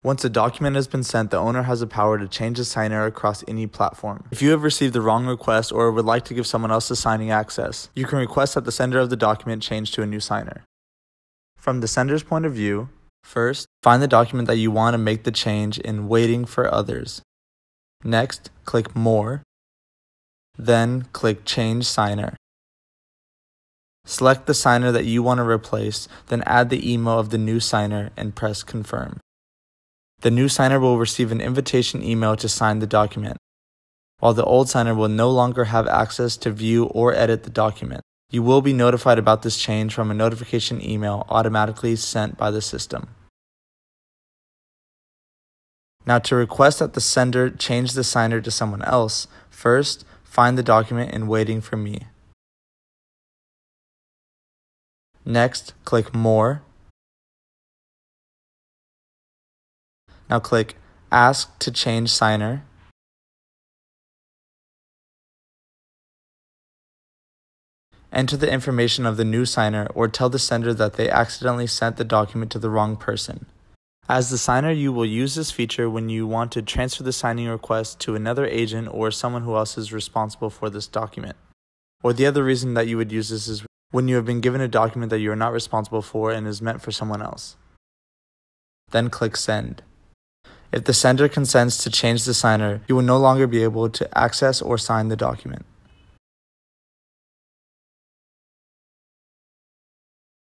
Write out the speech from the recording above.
Once a document has been sent, the owner has the power to change the signer across any platform. If you have received the wrong request or would like to give someone else the signing access, you can request that the sender of the document change to a new signer. From the sender's point of view, first, find the document that you want to make the change in Waiting for Others. Next, click More. Then, click Change Signer. Select the signer that you want to replace, then add the email of the new signer and press Confirm. The new signer will receive an invitation email to sign the document, while the old signer will no longer have access to view or edit the document. You will be notified about this change from a notification email automatically sent by the system. Now, to request that the sender change the signer to someone else, first, find the document in Waiting for Me. Next, click More. Now click Ask to Change Signer. Enter the information of the new signer or tell the sender that they accidentally sent the document to the wrong person. As the signer, you will use this feature when you want to transfer the signing request to another agent or someone who else is responsible for this document. Or the other reason that you would use this is when you have been given a document that you are not responsible for and is meant for someone else. Then click Send. If the sender consents to change the signer, you will no longer be able to access or sign the document.